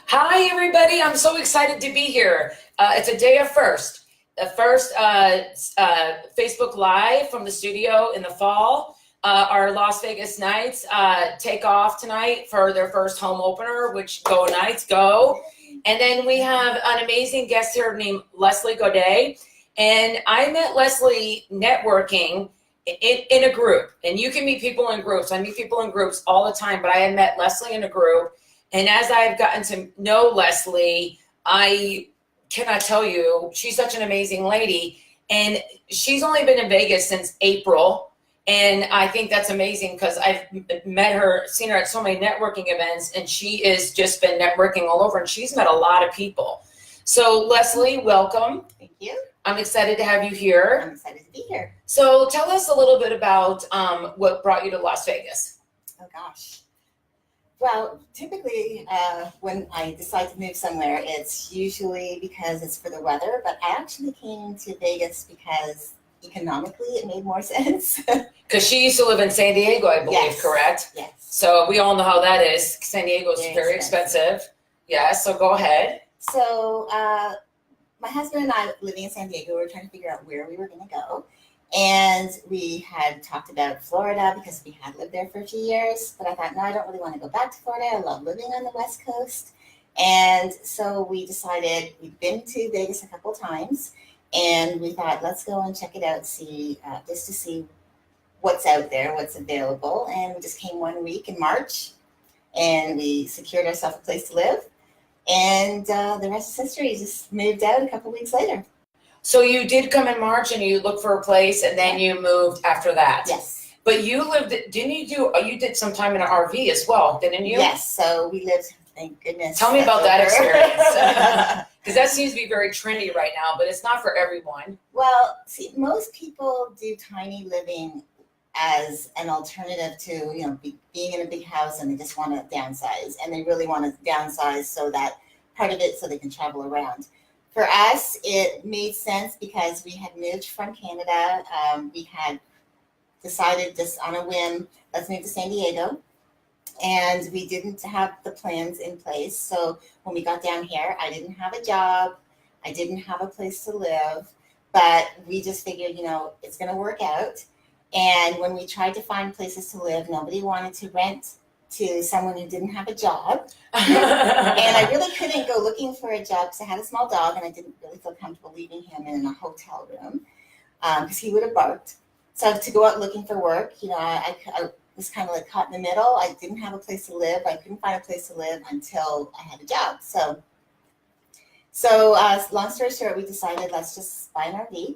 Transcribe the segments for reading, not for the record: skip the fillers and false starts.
Hi, everybody. I'm so excited to be here. It's a day of first. The first Facebook Live from the studio in the fall. Our Las Vegas Knights take off tonight for their first home opener, which go Knights, go. And then we have an amazing guest here named Leslie Gaudet. And I met Leslie networking in a group. And you can meet people in groups. I meet people in groups all the time, but I had met Leslie in a group. And as I've gotten to know Leslie, I cannot tell you, she's such an amazing lady. And she's only been in Vegas since April. And I think that's amazing because I've met her, seen her at so many networking events, and she has just been networking all over, and she's met a lot of people. So Leslie, welcome. Thank you. I'm excited to have you here. I'm excited to be here. So tell us a little bit about what brought you to Las Vegas. Oh gosh. Well, typically when I decide to move somewhere, it's usually because it's for the weather, but I actually came to Vegas because economically it made more sense. Because she used to live in San Diego, I believe, Yes. Correct? Yes. So we all know how that is. San Diego is Very very expensive. Yeah, so go ahead. So my husband and I, living in San Diego, we were trying to figure out where we were going to go. And we had talked about Florida because we had lived there for a few years. But I thought, no, I don't really want to go back to Florida. I love living on the West Coast. And so we decided, we'd been to Vegas a couple times. And we thought, let's go and check it out, see just to see what's out there, what's available. And we just came 1 week in March. And we secured ourselves a place to live. And the rest is history. Just moved out a couple weeks later. So you did come in March and you looked for a place and then you moved after that. Yes. But you lived, didn't you did some time in an RV as well, didn't you? Yes. So we lived, thank goodness. Tell me about that experience. Because that seems to be very trendy right now, but it's not for everyone. Well, see, most people do tiny living as an alternative to, being in a big house, and they just want to downsize, and they really want to downsize so that part of it so they can travel around. For us, it made sense because we had moved from Canada. We had decided just on a whim, let's move to San Diego. And we didn't have the plans in place. So when we got down here, I didn't have a job. I didn't have a place to live. But we just figured, it's going to work out. And when we tried to find places to live, nobody wanted to rent to someone who didn't have a job. And I really couldn't go looking for a job because I had a small dog and I didn't really feel comfortable leaving him in a hotel room because he would have barked. So to go out looking for work, I was kind of like caught in the middle. I didn't have a place to live. I couldn't find a place to live until I had a job. So long story short, we decided let's just buy an RV.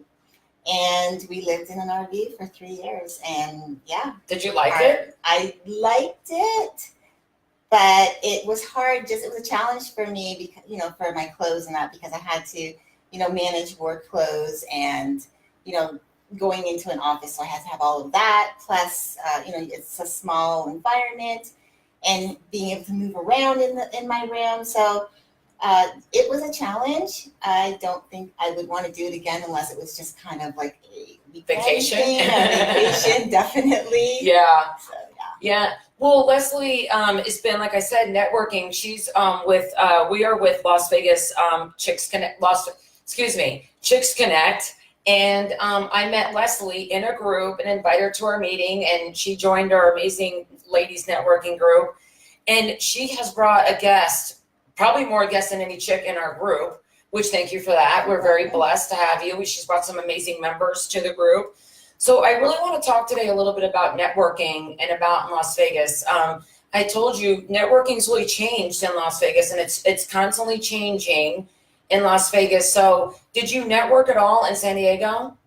And we lived in an RV for 3 years, and yeah. Did you like it? I liked it, but it was hard. It was a challenge for me because, for my clothes and that, because I had to, manage work clothes and, going into an office. So I had to have all of that. Plus, it's a small environment and being able to move around in my room. So it was a challenge. I don't think I would want to do it again unless it was just kind of like a vacation. Vacation, definitely. Yeah. So, yeah. Well, Leslie has been, like I said, networking. She's we are with Las Vegas Chicks Connect. And I met Leslie in a group and invited her to our meeting, and she joined our amazing ladies networking group. And she has brought a guest, probably more guests than any chick in our group, which thank you for that. We're very blessed to have you. She's brought some amazing members to the group. So I really want to talk today a little bit about networking and about in Las Vegas. I told you networking's really changed in Las Vegas, and it's constantly changing in Las Vegas. So did you network at all in San Diego?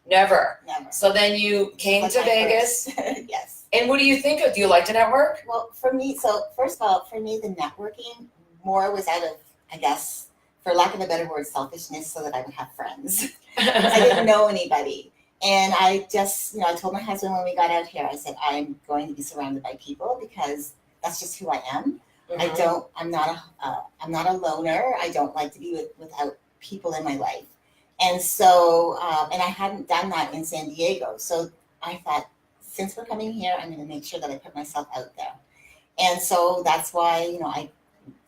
Never. So then you came to Vegas. Yes. And what do you think of? Do you like to network? Well, for me, first of all, the networking more was out of, I guess, for lack of a better word, selfishness, so that I would have friends. I didn't know anybody. And I just, I told my husband when we got out here, I said, I'm going to be surrounded by people because that's just who I am. Mm-hmm. I'm not a loner. I don't like to be without people in my life. And so, and I hadn't done that in San Diego. So I thought, since we're coming here, I'm going to make sure that I put myself out there. And so that's why,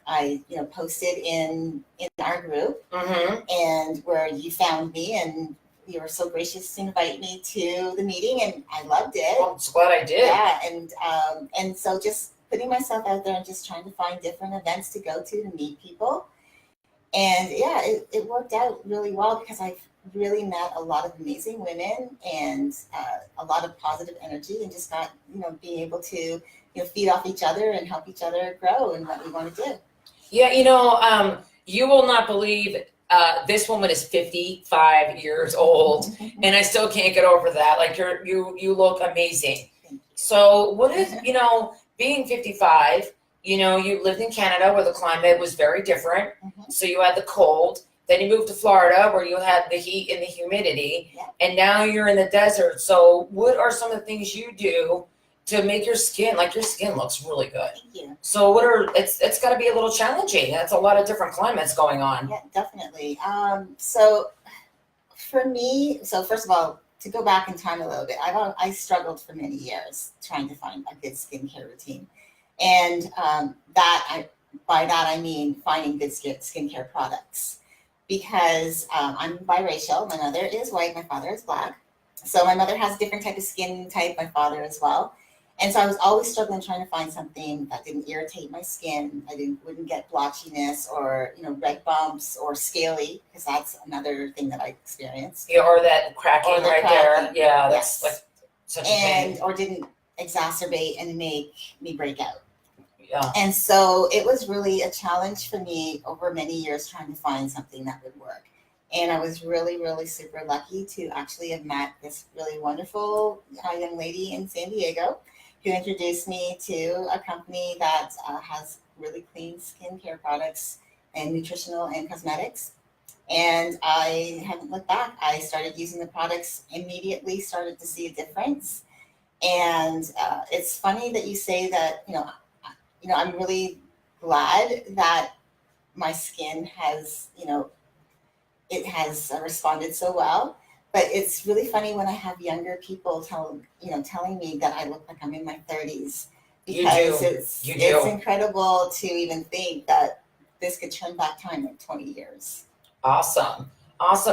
I posted in our group, and where you found me, and you were so gracious to invite me to the meeting, and I loved it. Well, I'm so glad I did. Yeah, and so just putting myself out there and just trying to find different events to go to meet people. And yeah, it worked out really well because I've really met a lot of amazing women and a lot of positive energy, and just got, being able to, feed off each other and help each other grow in what we want to do. Yeah, you will not believe this woman is 55 years old, and I still can't get over that. Like you look amazing. So what is, being 55, you lived in Canada where the climate was very different. So you had the cold, then you moved to Florida where you had the heat and the humidity, and now you're in the desert. So what are some of the things you do to make your skin looks really good? Thank you. So it's got to be a little challenging. That's a lot of different climates going on. Yeah, definitely. So for me, first of all, to go back in time a little bit, I struggled for many years trying to find a good skincare routine, and by that I mean finding good skincare products, because I'm biracial. My mother is white, my father is black, so my mother has a different type of skin type, my father as well. And so I was always struggling trying to find something that didn't irritate my skin. I wouldn't get blotchiness or red bumps or scaly, because that's another thing that I experienced. Yeah, or that cracking there. Yeah, that's like such a pain. Or didn't exacerbate and make me break out. Yeah. And so it was really a challenge for me over many years trying to find something that would work. And I was really, really super lucky to actually have met this really wonderful young lady in San Diego, who introduced me to a company that has really clean skincare products and nutritional and cosmetics. And I haven't looked back. I started using the products, immediately started to see a difference. And it's funny that you say that, I'm really glad that my skin has, it has responded so well. But it's really funny when I have younger people telling me that I look like I'm in my 30s, because it's incredible to even think that this could turn back time like 20 years. Awesome.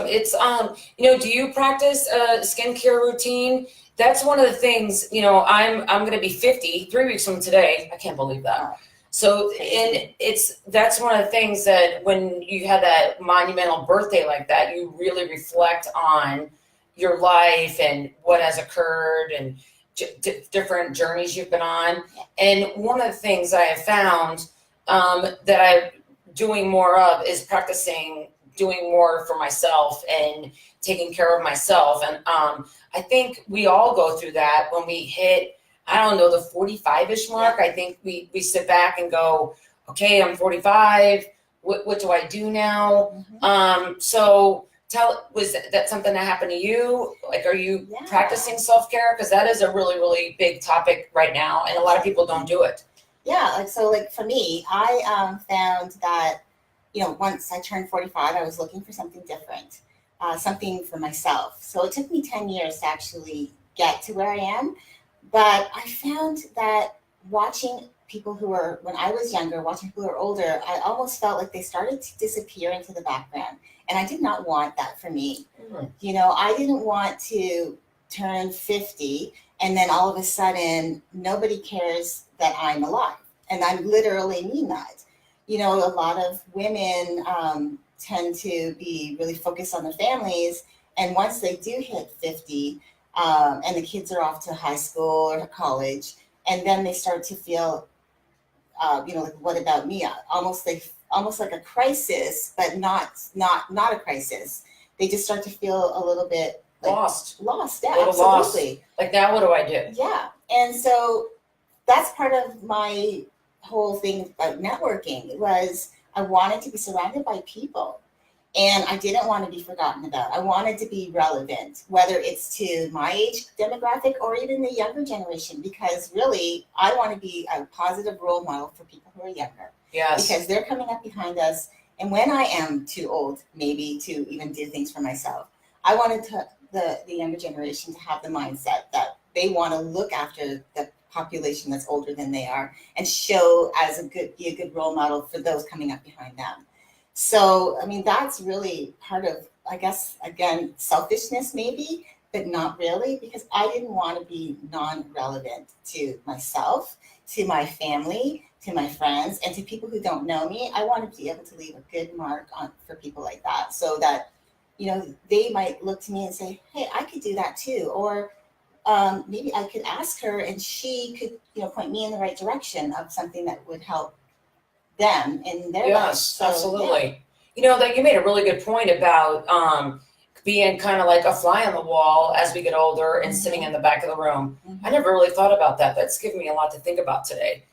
It's do you practice a skincare routine? That's one of the things, I'm going to be 50 3 weeks from today. I can't believe that. So, and that's one of the things that when you have that monumental birthday like that, you really reflect on your life and what has occurred and different journeys you've been on. And one of the things I have found that I'm doing more of is practicing doing more for myself and taking care of myself. And I think we all go through that when we hit, I don't know, the 45-ish mark. I think we sit back and go, okay, I'm 45. What do I do now? So was that something that happened to you? Like, are you practicing self-care? Because that is a really, really big topic right now, and a lot of people don't do it. Yeah, like for me, I found that, once I turned 45, I was looking for something different, something for myself. So it took me 10 years to actually get to where I am. But I found that watching people when I was younger, watching people who are older, I almost felt like they started to disappear into the background. And I did not want that for me. I didn't want to turn 50 and then all of a sudden nobody cares that I'm alive. And I literally mean that. A lot of women tend to be really focused on their families. And once they do hit 50, and the kids are off to high school or college, and then they start to feel, like, what about me? Almost like a crisis, but not a crisis. They just start to feel a little bit like lost. Yeah, absolutely. Lost. Like, now what do I do? Yeah, and so that's part of my whole thing about networking. Was I wanted to be surrounded by people. And I didn't want to be forgotten about. I wanted to be relevant, whether it's to my age demographic or even the younger generation, because really I want to be a positive role model for people who are younger. Yes. Because they're coming up behind us. And when I am too old, maybe to even do things for myself, I wanted the younger generation to have the mindset that they want to look after the population that's older than they are, and show be a good role model for those coming up behind them. So, I mean, that's really part of, I guess, again, selfishness maybe, but not really, because I didn't want to be non-relevant to myself, to my family, to my friends, and to people who don't know me. I wanted to be able to leave a good mark on for people like that, so that, you know, they might look to me and say, hey, I could do that too. Or maybe I could ask her and she could, you know, point me in the right direction of something that would help them in their life. Yes, So, absolutely. yeah. You know, that you made a really good point about being kind of like a fly on the wall as we get older and sitting in the back of the room. Mm-hmm. I never really thought about that. That's given me a lot to think about today,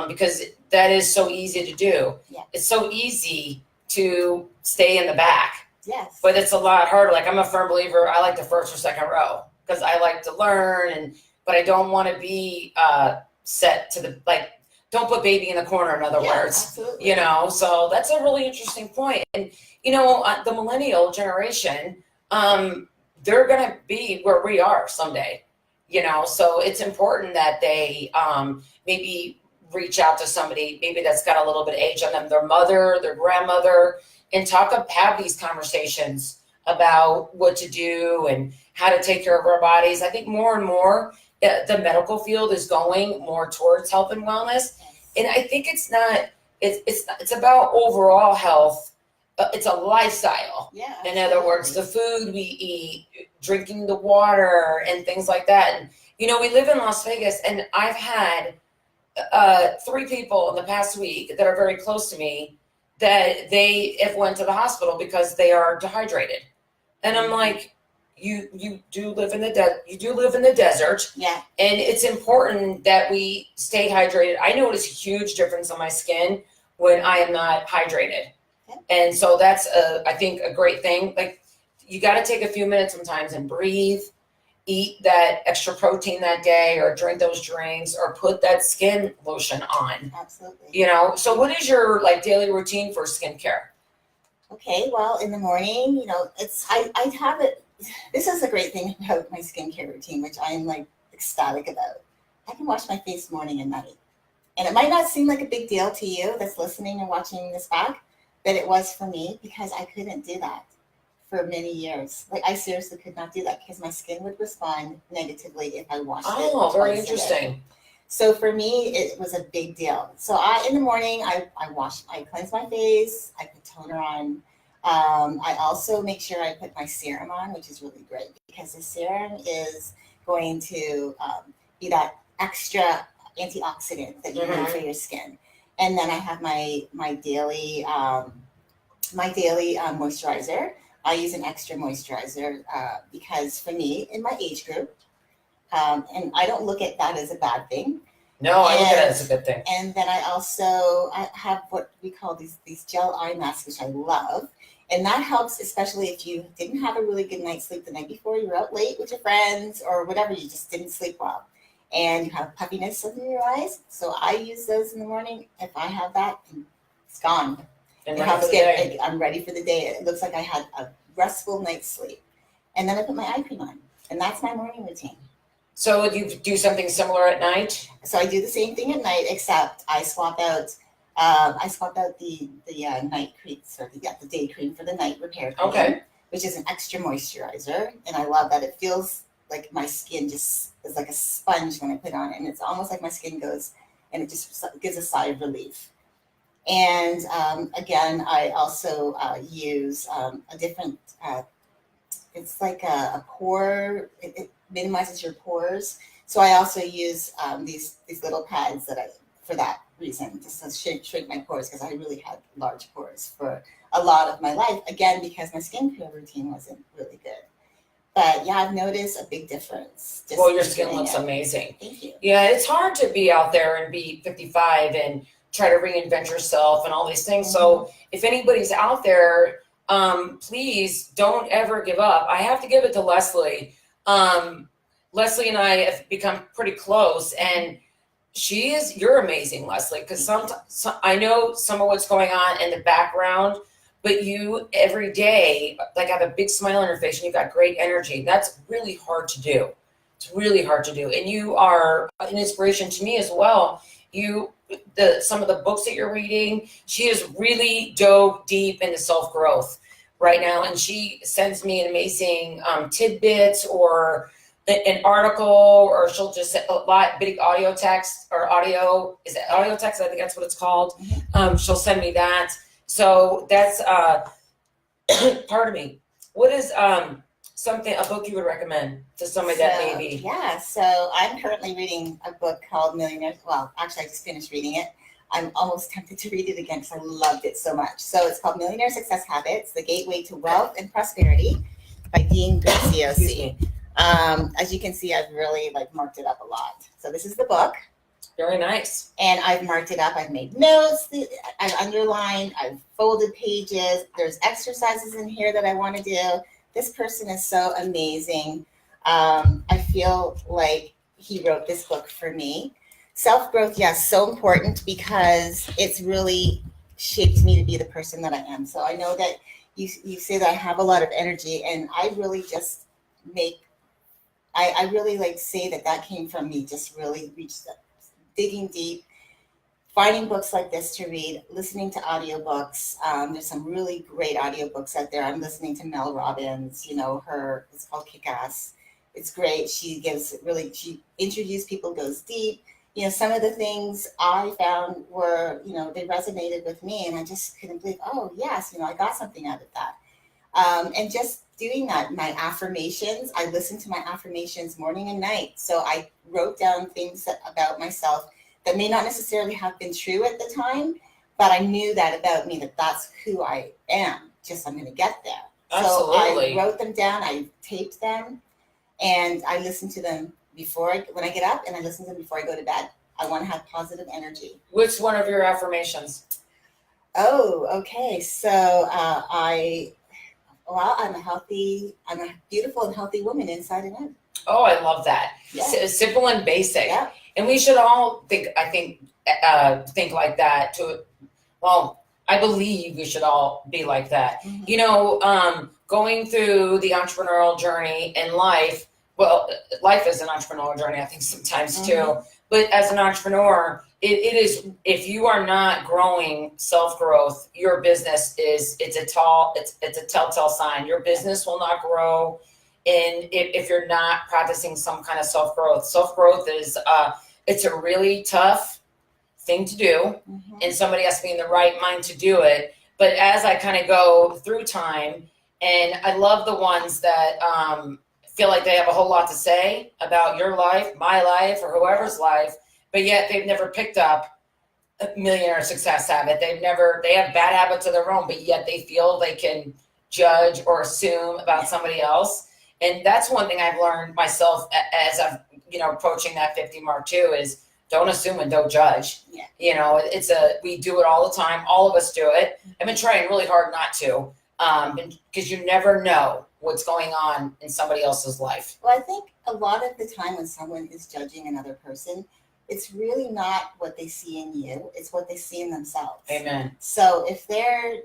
because that is so easy to do. Yeah. It's so easy to stay in the back, Yes. but it's a lot harder. Like, I'm a firm believer, I like the first or second row because I like to learn, but I don't want to be set to the, like, don't put baby in the corner, in other words. Absolutely. You know, so that's a really interesting point. And, you know, the millennial generation, they're going to be where we are someday, you know, so it's important that they maybe reach out to somebody, maybe that's got a little bit of age on them, their mother, their grandmother, and have these conversations about what to do and how to take care of our bodies. I think more and more the medical field is going more towards health and wellness. And I think it's about overall health. It's a lifestyle. Yeah. In other words, the food we eat, drinking the water, and things like that. And, you know, we live in Las Vegas, and I've had 3 people in the past week that are very close to me that they have went to the hospital because they are dehydrated. And I'm like, you do live in the desert. Yeah. And it's important that we stay hydrated. I notice a huge difference on my skin when I am not hydrated. Okay. And so that's I think a great thing. Like, you got to take a few minutes sometimes and breathe, eat that extra protein that day, or drink those drinks, or put that skin lotion on. Absolutely. You know, so what is your like daily routine for skincare? Okay, well, in the morning, you know, I have it. This is a great thing about my skincare routine, which I am like ecstatic about. I can wash my face morning and night. And it might not seem like a big deal to you that's listening and watching this back, but it was for me, because I couldn't do that for many years. Like, I seriously could not do that because my skin would respond negatively if I washed it. Oh, very twice a day. interesting. So for me, it was a big deal. So in the morning, I cleanse my face, I put toner on. I also make sure I put my serum on, which is really great because the serum is going to be that extra antioxidant that you need for your skin. And then I have my daily moisturizer. I use an extra moisturizer because for me, in my age group, and I don't look at that as a bad thing. No, I look at it as a good thing. And then I have what we call these gel eye masks, which I love. And that helps, especially if you didn't have a really good night's sleep the night before, you were out late with your friends or whatever, you just didn't sleep well. And you have puffiness under your eyes. So I use those in the morning. If I have that, it's gone. And It helps I'm ready for the day. It looks like I had a restful night's sleep. And then I put my eye cream on. And that's my morning routine. So you do something similar at night? So I do the same thing at night, except I swap out the night cream, the day cream for the night repair cream, Okay. which is an extra moisturizer. And I love that. It feels like my skin just is like a sponge when I put it on, and it's almost like my skin goes, and it just gives a sigh of relief. And again, I also use a different, it's like a pore, it minimizes your pores. So I also use these little pads for that reason, just to shrink my pores, because I really had large pores for a lot of my life, again, because my skincare routine wasn't really good. But yeah, I've noticed a big difference. Well, your skin looks amazing. Thank you. Yeah, it's hard to be out there and be 55 and try to reinvent yourself and all these things. So if anybody's out there, please don't ever give up. I have to give it to Leslie. Leslie and I have become pretty close, and you're amazing, Leslie, because I know some of what's going on in the background, but you every day, like, have a big smile on your face and you've got great energy. That's really hard to do. It's really hard to do. And you are an inspiration to me as well. Some of the books that you're reading, she has really dove deep into self-growth right now. And she sends me an amazing tidbits or an article, or she'll just send a lot big audio text or audio. Is it audio text? I think that's what it's called. She'll send me that. So that's pardon me. What is a book you would recommend to somebody that maybe? Yeah, so I'm currently reading a book called Millionaires. Well, actually, I just finished reading it. I'm almost tempted to read it again because I loved it so much. So it's called Millionaire Success Habits: The Gateway to Wealth and Prosperity by Dean Graziosi. As you can see, I've really marked it up a lot. So this is the book. Very nice. And I've marked it up. I've made notes. I've underlined. I've folded pages. There's exercises in here that I want to do. This person is so amazing. I feel like he wrote this book for me. Self-growth, yes, so important because it's really shaped me to be the person that I am. So I know that you say that I have a lot of energy, and I really just I really say that came from me, just really digging deep, finding books like this to read, listening to audiobooks. There's some really great audiobooks out there. I'm listening to Mel Robbins, it's called Kick-Ass. It's great. She introduces people, goes deep. Some of the things I found were, they resonated with me, and I just couldn't believe, oh yes, I got something out of that. And just doing that, my affirmations, I listened to my affirmations morning and night. So I wrote down things about myself that may not necessarily have been true at the time, but I knew that about me, that's who I am. Just, I'm going to get there. Absolutely. So I wrote them down, I taped them, and I listen to them when I get up, and I listen to them before I go to bed. I want to have positive energy. Which one of your affirmations? Oh, okay. So I'm a beautiful and healthy woman inside and out. Oh, I love that. Yeah. Simple and basic. Yeah. And we should all think like that too. Well, I believe we should all be like that. Mm-hmm. Going through the entrepreneurial journey in life, well, life is an entrepreneurial journey, I think sometimes too. Mm-hmm. But as an entrepreneur, it is, if you are not growing self-growth, your business it's a telltale sign. Your business will not grow if you're not practicing some kind of self-growth. Self-growth is it's a really tough thing to do, mm-hmm. and somebody has to be in the right mind to do it. But as I kind of go through time, and I love the ones that feel like they have a whole lot to say about your life, my life, or whoever's life, but yet they've never picked up a Millionaire Success Habit. They have bad habits of their own, but yet they feel they can judge or assume about somebody else. And that's one thing I've learned myself as I've, approaching that 50 mark too, is don't assume and don't judge. Yeah. We do it all the time. All of us do it. I've been trying really hard not to, because you never know what's going on in somebody else's life. Well, I think a lot of the time when someone is judging another person, it's really not what they see in you, it's what they see in themselves. Amen. So if they're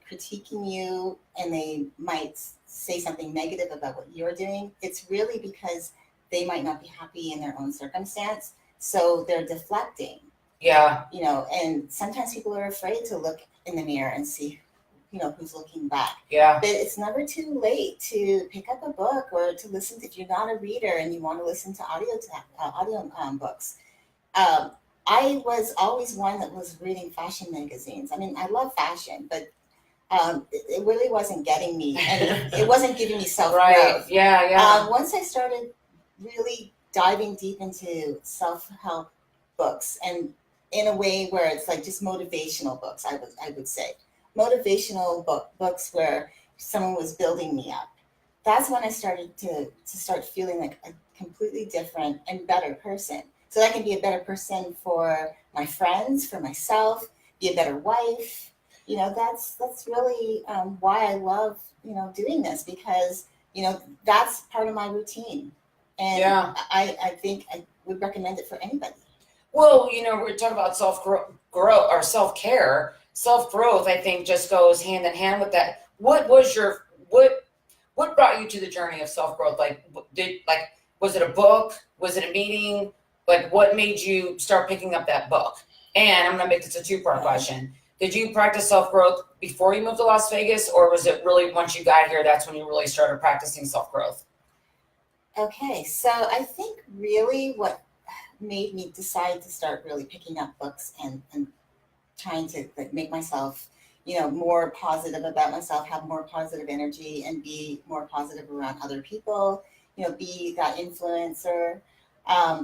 critiquing you and they might say something negative about what you're doing, it's really because they might not be happy in their own circumstance. So they're deflecting. Yeah. And sometimes people are afraid to look in the mirror and see who's looking back. Yeah. But it's never too late to pick up a book or to listen. If you're not a reader and you want to listen to audio books. I was always one that was reading fashion magazines. I mean, I love fashion, but it really wasn't getting me, and it wasn't giving me self-growth. Right. Yeah. Once I started really diving deep into self-help books, and in a way where it's like just motivational books, I would say. Motivational books where someone was building me up. That's when I started to start feeling like a completely different and better person. So I can be a better person for my friends, for myself, be a better wife. That's really why I love, doing this, because, that's part of my routine. And yeah. I think I would recommend it for anybody. Well, we're talking about self-growth or self-care. Self-growth, I think, just goes hand in hand with that. What brought you to the journey of self-growth? Was it a book? Was it a meeting? Like, what made you start picking up that book? And I'm gonna make this a two-part question. Did you practice self-growth before you moved to Las Vegas, or was it really once you got here, that's when you really started practicing self-growth? Okay, so I think really what made me decide to start really picking up books and trying to like make myself, more positive about myself, have more positive energy, and be more positive around other people, be that influencer,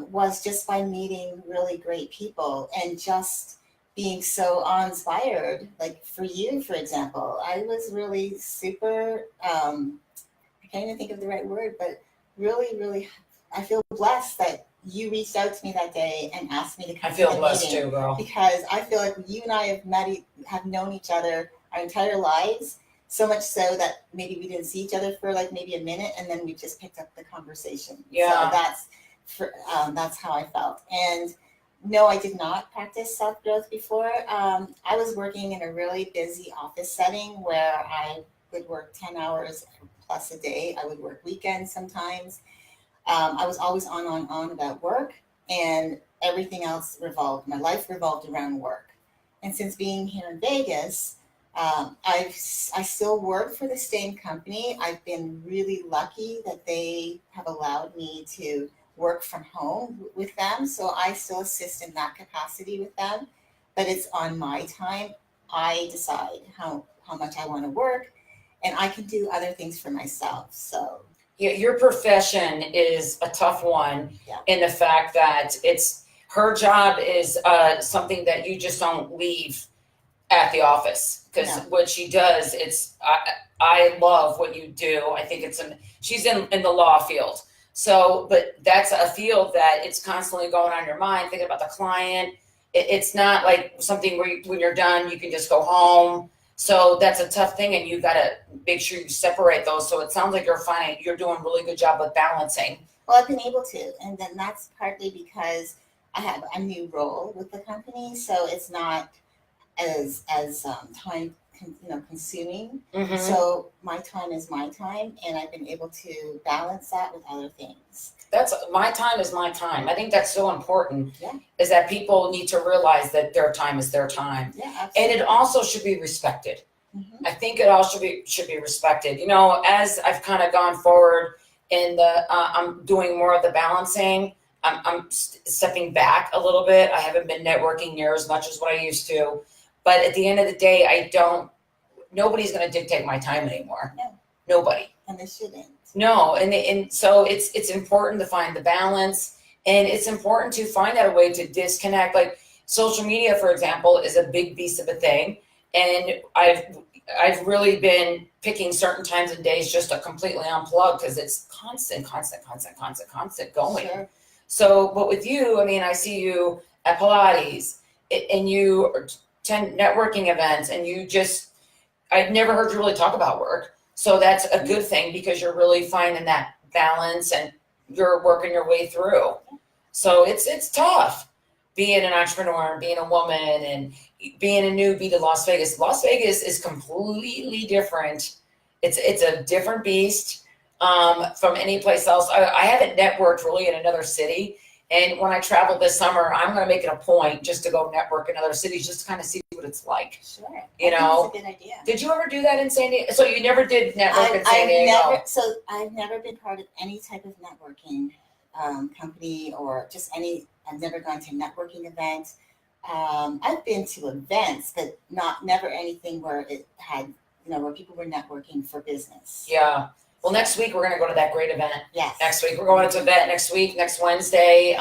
was just by meeting really great people and just being so awe-inspired. Like for you, for example, I was really super, I can't even think of the right word, but really, really, I feel blessed that you reached out to me that day and asked me to come I feel to the blessed meeting, too, girl. because I feel like you and I have known each other our entire lives, so much so that maybe we didn't see each other for like maybe a minute, and then we just picked up the conversation. Yeah. So that's how I felt. And no, I did not practice self growth before. I was working in a really busy office setting where I would work 10 hours plus a day. I would work weekends sometimes. I was always on about work, and everything else my life revolved around work. And since being here in Vegas, I still work for the same company. I've been really lucky that they have allowed me to work from home with them. So I still assist in that capacity with them, but it's on my time. I decide how much I want to work, and I can do other things for myself. So Yeah, your profession is a tough one. Yeah. In the fact that her job is something that you just don't leave at the office, because No. what she does, I love what you do. I think she's in the law field. So, but that's a field that it's constantly going on your mind, thinking about the client. It's not like something where when you're done, you can just go home. So that's a tough thing, and you got to make sure you separate those. So it sounds like you're doing a really good job with balancing. Well, I've been able to, and then that's partly because I have a new role with the company, so it's not as time consuming. Mhm. So my time is my time, and I've been able to balance that with other things. That's my time is my time. I think that's so important. Yeah. Is that people need to realize that their time is their time. Yeah, absolutely. And it also should be respected. Mhm. I think it all should be respected. As I've kind of gone forward in I'm doing more of the balancing. I'm stepping back a little bit. I haven't been networking near as much as what I used to. But at the end of the day, nobody's going to dictate my time anymore. No. Nobody. And they shouldn't. No, and so it's important to find the balance, and it's important to find out a way to disconnect. Like social media, for example, is a big beast of a thing, and I've really been picking certain times and days just to completely unplug, because it's constant going. Sure. So, but with you, I mean, I see you at Pilates, and you attend networking events, and I've never heard you really talk about work. So that's a good thing, because you're really finding that balance and you're working your way through. So it's tough being an entrepreneur and being a woman and being a newbie to Las Vegas. Las Vegas is completely different. It's a different beast from any place else. I haven't networked really in another city. And when I travel this summer, I'm going to make it a point just to go network in other cities, just to kind of see what it's like. Sure. You know, I think it's a good idea. Did you ever do that in San Diego? So you never did network in San Diego? I've never been part of any type of networking company, or just I've never gone to a networking event. I've been to events, but never anything where it had, where people were networking for business. Yeah. Well, next week we're going to go to that great event. Yes. Next week we're going to an event next Wednesday.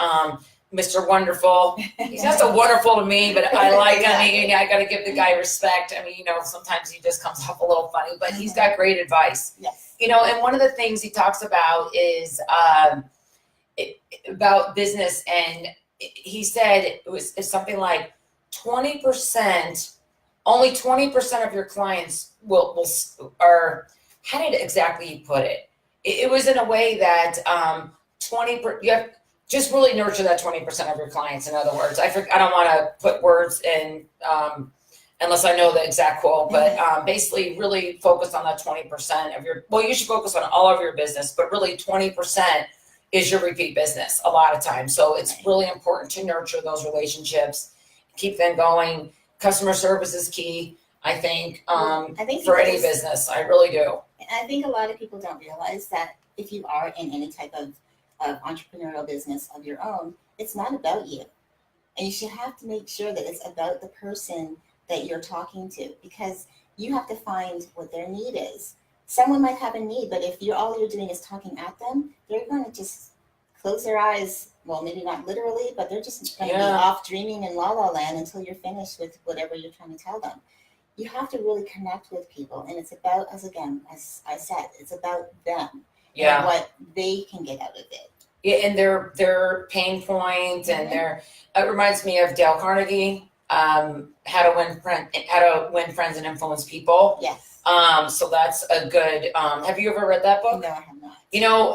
Mr. Wonderful. He's not so wonderful to me, but I like him. Exactly. I got to give the guy respect. I mean, sometimes he just comes off a little funny, but he's got great advice. Yes. And one of the things he talks about is about business, and he said it's something like 20%, only 20% of your clients are. How did exactly he put it? It was in a way that you have just really nurture that 20% of your clients. In other words, I don't want to put words in unless I know the exact quote, but basically really focus on that 20% of you should focus on all of your business, but really 20% is your repeat business a lot of times. So it's really important to nurture those relationships, keep them going. Customer service is key, I think, for any business. I really do. And I think a lot of people don't realize that if you are in any type of entrepreneurial business of your own, it's not about you. And you should have to make sure that it's about the person that you're talking to, because you have to find what their need is. Someone might have a need, but if all you're doing is talking at them, they're going to just close their eyes. Well, maybe not literally, but they're just going to be off dreaming in la la land until you're finished with whatever you're trying to tell them. You have to really connect with people, and it's about, as I said, it's about them and what they can get out of it. Yeah, and their pain point and it reminds me of Dale Carnegie, how to win friends and influence people. Yes. So that's a good. Have you ever read that book? No, I have not. You know,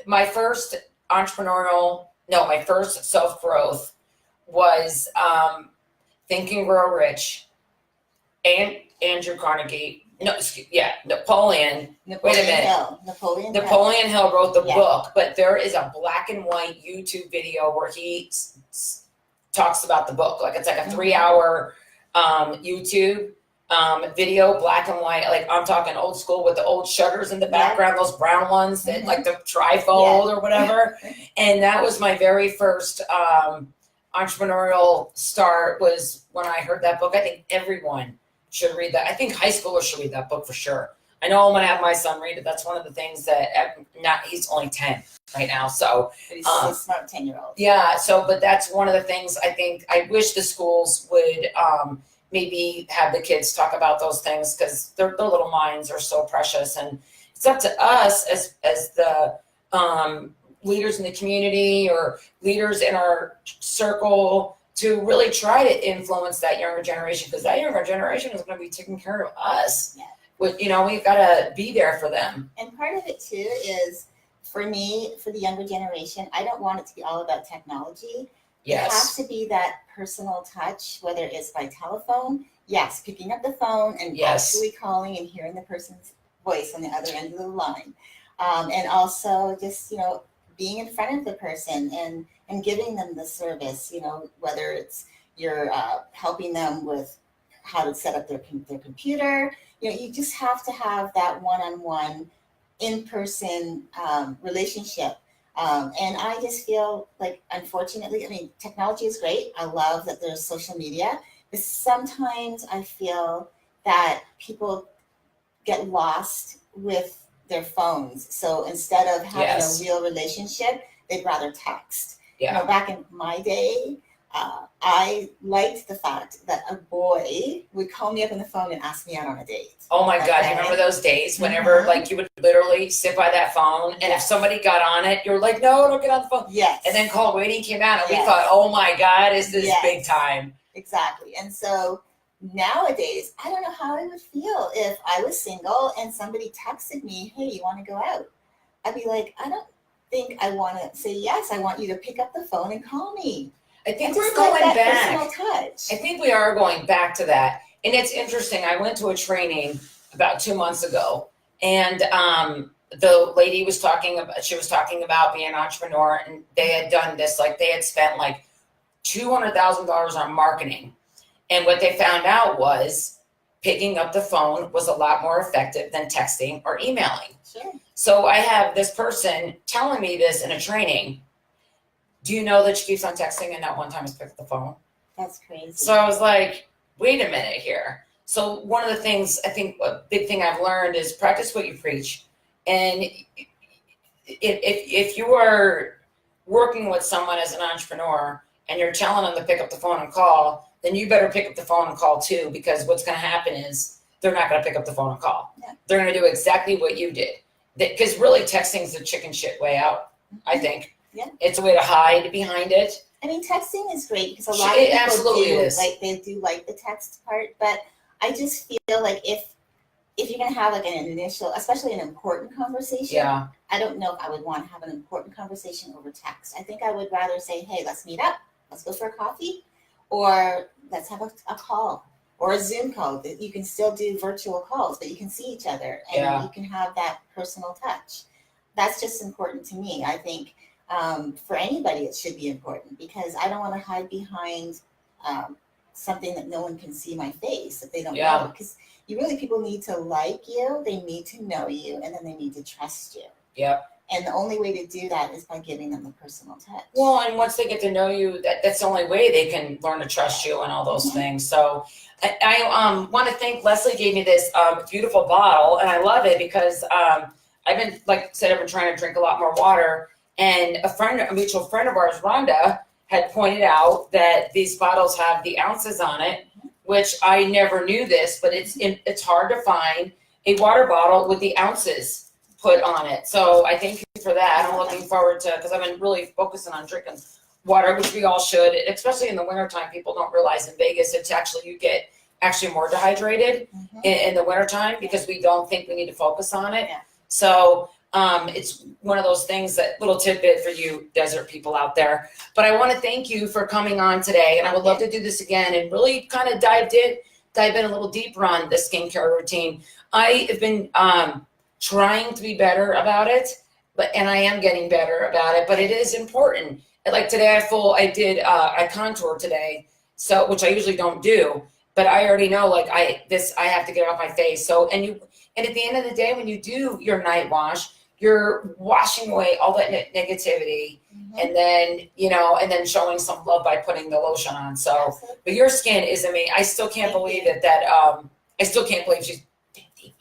my first self-growth was Think and Grow Rich, and Andrew Carnegie. Napoleon. Wait a minute. Hill. Napoleon Hill wrote the book, but there is a black and white YouTube video where he talks about the book. Like it's like a 3-hour YouTube video, black and white. Like I'm talking old school with the old shutters in the background, those brown ones that like the trifold or whatever. And that was my very first entrepreneurial start, was when I heard that book. I think everyone should read that. I think high schoolers should read that book for sure. I know I'm going to have my son read it. That's one of the things that he's only 10 right now. So but he's a smart 10-year-old. Yeah. So, but that's one of the things I think I wish the schools would maybe have the kids talk about those things, because their little minds are so precious, and it's up to us as the leaders in the community or leaders in our circle to really try to influence that younger generation, because that younger generation is going to be taking care of us. Yeah. We've got to be there for them. And part of it too is, for me, for the younger generation, I don't want it to be all about technology. Yes. It has to be that personal touch, whether it's by telephone, picking up the phone and actually calling and hearing the person's voice on the other end of the line. And also just, being in front of the person and giving them the service, whether it's you're helping them with how to set up their computer. You just have to have that one-on-one, in-person relationship. And I just feel like, unfortunately, technology is great. I love that there's social media, but sometimes I feel that people get lost with their phones. So instead of having a real relationship, they'd rather text. Yeah. Back in my day, I liked the fact that a boy would call me up on the phone and ask me out on a date. Oh my God, you remember those days whenever you would literally sit by that phone, and if somebody got on it, you're like, no, don't get on the phone. Yes. And then call waiting came out, and we thought, oh my God, is this big time? Exactly. And so nowadays, I don't know how I would feel if I was single and somebody texted me, hey, you want to go out? I'd be like, I don't think I want to say yes. I want you to pick up the phone and call me. I think we're going back. Personal touch. I think we are going back to that. And it's interesting. I went to a training about 2 months ago, and the lady was talking about being an entrepreneur, and they had done this, they had spent $200,000 on marketing. And what they found out was picking up the phone was a lot more effective than texting or emailing. Sure. So I have this person telling me this in a training. Do you know that she keeps on texting and not one time has picked up the phone? That's crazy. So I was like, wait a minute here. So one of the things, I think a big thing I've learned is practice what you preach. And if you are working with someone as an entrepreneur and you're telling them to pick up the phone and call, then you better pick up the phone and call too, because what's going to happen is they're not going to pick up the phone and call. Yeah. They're going to do exactly what you did. Because really texting is the chicken shit way out, I think. Yeah. It's a way to hide behind it. Texting is great because a lot of people do like the text part, but I just feel like if you're going to have an initial, especially an important conversation, I don't know if I would want to have an important conversation over text. I think I would rather say, hey, let's meet up. Let's go for a coffee, or let's have a call or a Zoom call. You can still do virtual calls, but you can see each other and you can have that personal touch. that's just important to me. I think for anybody it should be important, because I don't want to hide behind something that no one can see my face if they don't know. Because people need to like you, they need to know you, and then they need to trust you. Yep. And the only way to do that is by giving them the personal touch. Well, and once they get to know you, that's the only way they can learn to trust you and all those things. So I want to thank Leslie. Gave me this beautiful bottle, and I love it because I've been, like I said, I've been trying to drink a lot more water. And a mutual friend of ours, Rhonda, had pointed out that these bottles have the ounces on it, which I never knew this, but it's hard to find a water bottle with the ounces put on it. So I thank you for that. I'm looking forward to, because I've been really focusing on drinking water, which we all should, especially in the wintertime. People don't realize in Vegas, it's actually, you get actually more dehydrated in the wintertime because we don't think we need to focus on it. So it's one of those things, that little tidbit for you desert people out there. But I want to thank you for coming on today, and I would love to do this again and really kind of dive in a little deeper on the skincare routine. I have been trying to be better about it, and I am getting better about it, but it is important. Like today I contoured today, so, which I usually don't do, but I already know, like I have to get it off my face. So, and at the end of the day, when you do your night wash, you're washing away all that negativity, and then, and then showing some love by putting the lotion on. So, but your skin is amazing. I still can't believe I still can't believe she's 55.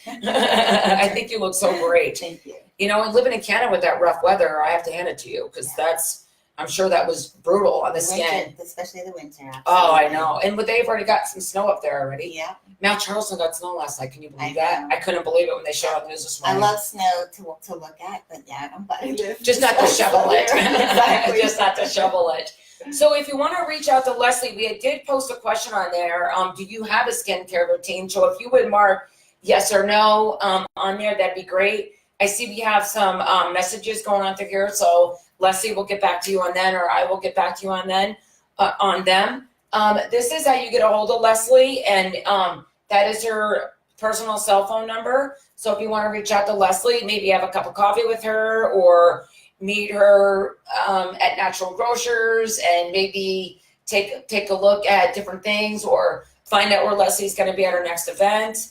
I think you look so great. Thank you. And living in Canada with that rough weather, I have to hand it to you, because I'm sure that was brutal on the skin. Especially the winter. Absolutely. Oh, I know. And they've already got some snow up there already. Yeah. Mount Charleston got snow last night. Can you believe that? I couldn't believe it when they showed up the news this morning. I love snow to look at, but I'm glad just not to shovel it. Exactly. Just not to shovel it. So if you want to reach out to Leslie, we did post a question on there. Do you have a skincare routine? So if you would mark yes or no on there, that'd be great. I see we have some messages going on through here, so Leslie will get back to you on that, or I will get back to you on them. This is how you get a hold of Leslie, and that is her personal cell phone number. So if you want to reach out to Leslie, maybe have a cup of coffee with her, or meet her at Natural Grocers, and maybe take a look at different things, or find out where Leslie's going to be at her next event.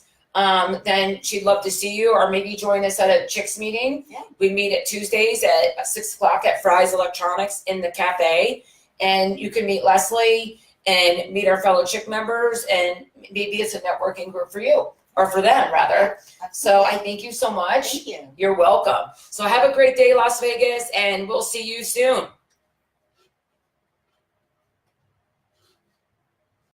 Then she'd love to see you, or maybe join us at a Chicks meeting. Yeah. We meet at Tuesdays at 6 o'clock at Fry's Electronics in the cafe, and you can meet Leslie and meet our fellow Chick members, and maybe it's a networking group for you, or for them rather. So I thank you so much. Thank you. You're welcome. So have a great day, Las Vegas, and we'll see you soon.